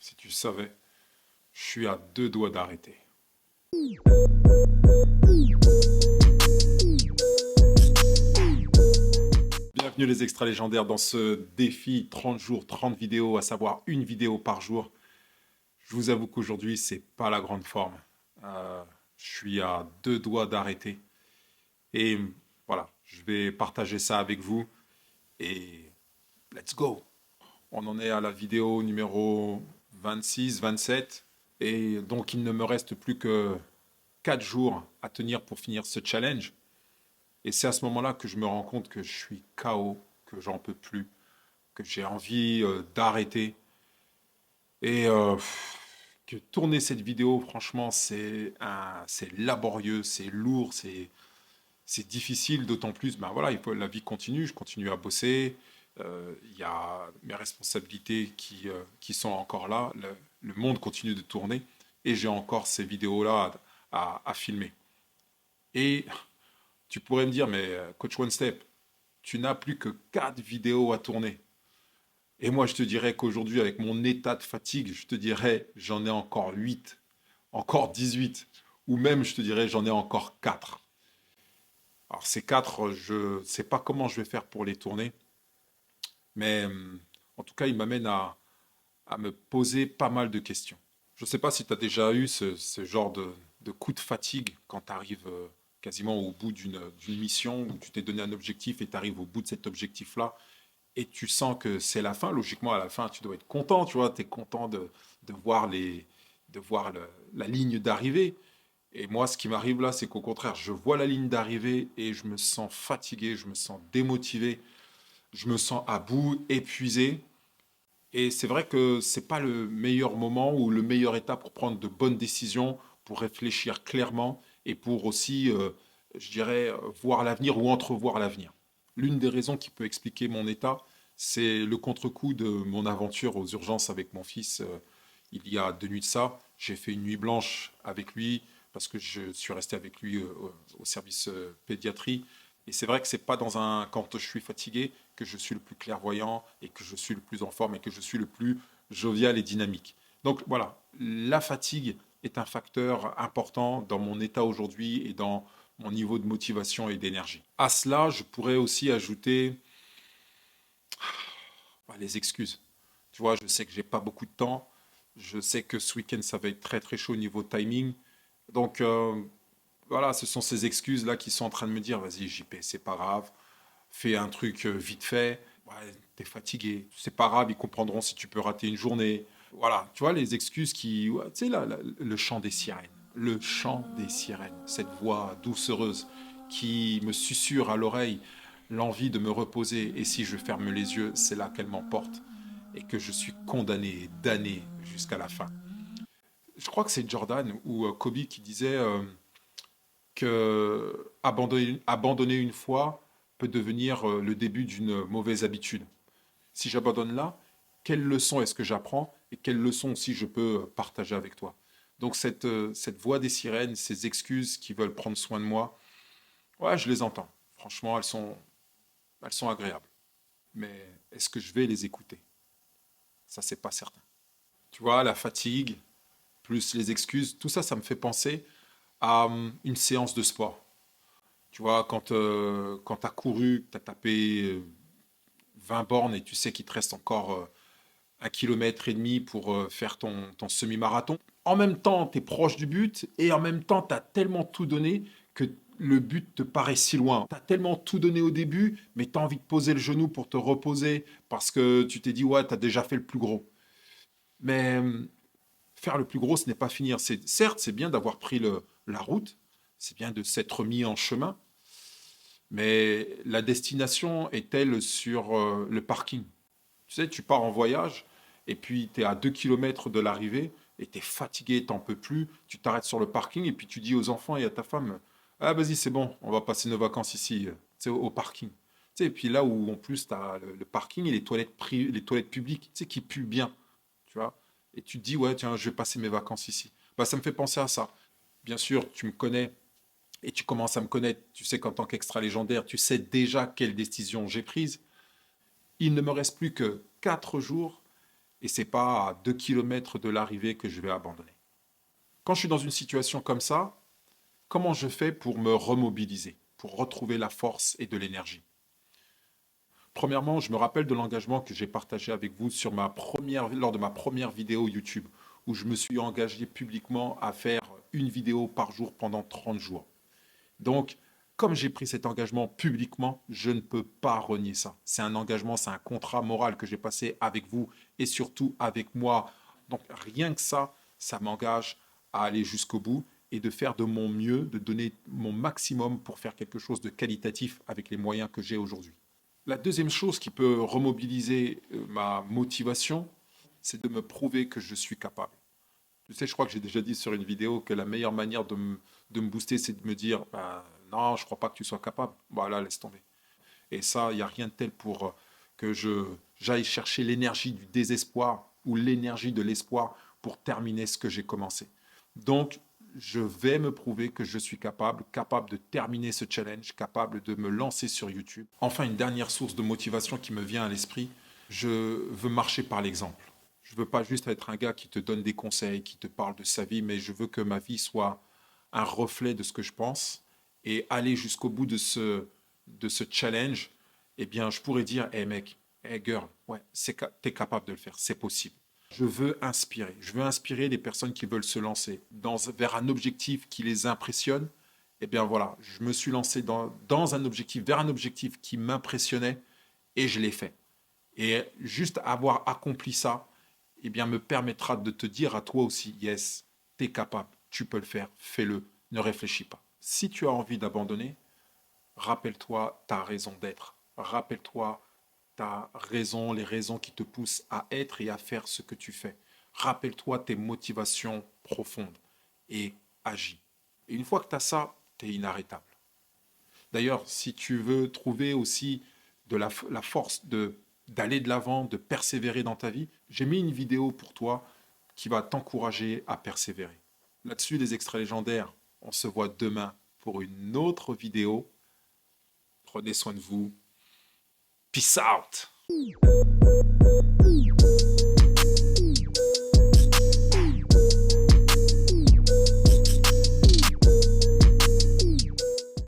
Si tu savais, je suis à deux doigts d'arrêter. Bienvenue les extra légendaires dans ce défi 30 jours, 30 vidéos, à savoir une vidéo par jour. Je vous avoue qu'aujourd'hui, c'est pas la grande forme. Je suis à deux doigts d'arrêter. Et voilà, je vais partager ça avec vous. Et let's go! On en est à la vidéo numéro 26, 27. Et donc, il ne me reste plus que 4 jours à tenir pour finir ce challenge. Et c'est à ce moment-là que je me rends compte que je suis KO, que j'en peux plus, que j'ai envie d'arrêter. Et que tourner cette vidéo, franchement, c'est laborieux, c'est lourd, c'est difficile, d'autant plus, ben voilà, la vie continue, je continue à bosser, il y a mes responsabilités qui sont encore là, le monde continue de tourner, et j'ai encore ces vidéos-là à filmer. Et tu pourrais me dire, mais Coach One Step, tu n'as plus que 4 vidéos à tourner. Et moi, je te dirais qu'aujourd'hui, avec mon état de fatigue, je te dirais, j'en ai encore 8, encore 18, ou même, je te dirais, j'en ai encore 4. Alors, ces 4, je ne sais pas comment je vais faire pour les tourner, mais en tout cas, ils m'amènent à me poser pas mal de questions. Je ne sais pas si tu as déjà eu ce genre de coup de fatigue quand tu arrives quasiment au bout d'une mission, où tu t'es donné un objectif et tu arrives au bout de cet objectif-là, et tu sens que c'est la fin. Logiquement, à la fin, tu dois être content, tu vois, tu es content de voir, de voir la ligne d'arrivée. Et moi, ce qui m'arrive là, c'est qu'au contraire, je vois la ligne d'arrivée et je me sens fatigué, je me sens démotivé, je me sens à bout, épuisé. Et c'est vrai que c'est pas le meilleur moment ou le meilleur état pour prendre de bonnes décisions, pour réfléchir clairement et pour aussi, je dirais, voir l'avenir ou entrevoir l'avenir. L'une des raisons qui peut expliquer mon état, c'est le contre-coup de mon aventure aux urgences avec mon fils. Il y a 2 nuits de ça, j'ai fait une nuit blanche avec lui parce que je suis resté avec lui au service pédiatrie. Et c'est vrai que c'est pas quand je suis fatigué que je suis le plus clairvoyant et que je suis le plus en forme et que je suis le plus jovial et dynamique. Donc voilà, la fatigue est un facteur important dans mon état aujourd'hui et dans mon niveau de motivation et d'énergie. À cela, je pourrais aussi ajouter les excuses. Tu vois, je sais que j'ai pas beaucoup de temps. Je sais que ce week-end, ça va être très très chaud au niveau timing. Donc voilà, ce sont ces excuses-là qui sont en train de me dire, vas-y JP, c'est pas grave, fais un truc vite fait. Ouais, t'es fatigué, c'est pas grave, ils comprendront si tu peux rater une journée. Voilà, tu vois, les excuses qui... ouais, tu sais, le chant des sirènes. Le chant des sirènes. Cette voix doucereuse qui me susurre à l'oreille l'envie de me reposer. Et si je ferme les yeux, c'est là qu'elle m'emporte. Et que je suis condamné et damné jusqu'à la fin. Je crois que c'est Jordan ou Kobe qui disait que abandonner une fois peut devenir le début d'une mauvaise habitude. Si j'abandonne là, quelle leçon est-ce que j'apprends et quelle leçon aussi je peux partager avec toi. Donc cette voix des sirènes, ces excuses qui veulent prendre soin de moi, ouais, je les entends. Franchement, elles sont agréables. Mais est-ce que je vais les écouter? Ça, c'est pas certain. Tu vois, la fatigue, plus les excuses, tout ça, ça me fait penser à une séance de sport. Tu vois, quand tu as couru, tu as tapé 20 bornes et tu sais qu'il te reste encore 1,5 km pour faire ton semi-marathon. En même temps, tu es proche du but et en même temps, tu as tellement tout donné que le but te paraît si loin. Tu as tellement tout donné au début, mais tu as envie de poser le genou pour te reposer parce que tu t'es dit, ouais, tu as déjà fait le plus gros. Mais faire le plus gros, ce n'est pas finir. Certes, c'est bien d'avoir pris la route, c'est bien de s'être mis en chemin, mais la destination est-elle sur le parking? Tu sais, tu pars en voyage et puis tu es à 2 kilomètres de l'arrivée et tu es fatigué, t'en peux plus, tu t'arrêtes sur le parking et puis tu dis aux enfants et à ta femme, ah vas-y c'est bon, on va passer nos vacances ici, tu sais, au parking. Tu sais, et puis là où en plus tu as le parking et les toilettes publiques, tu sais, qui puent bien, tu vois. Et tu te dis, ouais, tiens, je vais passer mes vacances ici. Bah, ça me fait penser à ça. Bien sûr, tu me connais, et tu commences à me connaître, tu sais qu'en tant qu'extra légendaire, tu sais déjà quelle décision j'ai prise. Il ne me reste plus que 4 jours et c'est pas à 2 kilomètres de l'arrivée que je vais abandonner. Quand je suis dans une situation comme ça, comment je fais pour me remobiliser, pour retrouver la force et de l'énergie? Premièrement, je me rappelle de l'engagement que j'ai partagé avec vous lors de ma première vidéo YouTube, où je me suis engagé publiquement à faire une vidéo par jour pendant 30 jours. Donc, comme j'ai pris cet engagement publiquement, je ne peux pas renier ça. C'est un engagement, c'est un contrat moral que j'ai passé avec vous et surtout avec moi. Donc, rien que ça m'engage à aller jusqu'au bout et de faire de mon mieux, de donner mon maximum pour faire quelque chose de qualitatif avec les moyens que j'ai aujourd'hui. La deuxième chose qui peut remobiliser ma motivation, c'est de me prouver que je suis capable. Tu sais, je crois que j'ai déjà dit sur une vidéo que la meilleure manière de me booster, c'est de me dire bah, non, je ne crois pas que tu sois capable. Voilà, laisse tomber. Et ça, il n'y a rien de tel pour que j'aille chercher l'énergie du désespoir ou l'énergie de l'espoir pour terminer ce que j'ai commencé. Donc, je vais me prouver que je suis capable de terminer ce challenge, capable de me lancer sur YouTube. Enfin, une dernière source de motivation qui me vient à l'esprit, je veux marcher par l'exemple. Je ne veux pas juste être un gars qui te donne des conseils, qui te parle de sa vie, mais je veux que ma vie soit un reflet de ce que je pense et aller jusqu'au bout de ce challenge. Eh bien, je pourrais dire, hey mec, hey girl, ouais, t'es capable de le faire, c'est possible. Je veux inspirer. Je veux inspirer les personnes qui veulent se lancer vers un objectif qui les impressionne. Eh bien voilà, je me suis lancé vers un objectif qui m'impressionnait et je l'ai fait. Et juste avoir accompli ça, eh bien, me permettra de te dire à toi aussi, yes, tu es capable, tu peux le faire, fais-le, ne réfléchis pas. Si tu as envie d'abandonner, rappelle-toi ta raison d'être. Rappelle-toi ta raison, les raisons qui te poussent à être et à faire ce que tu fais. Rappelle-toi tes motivations profondes et agis. Et une fois que tu as ça, tu es inarrêtable. D'ailleurs, si tu veux trouver aussi la force d'aller de l'avant, de persévérer dans ta vie, j'ai mis une vidéo pour toi qui va t'encourager à persévérer. Là-dessus, les extraits légendaires, on se voit demain pour une autre vidéo. Prenez soin de vous. Peace out!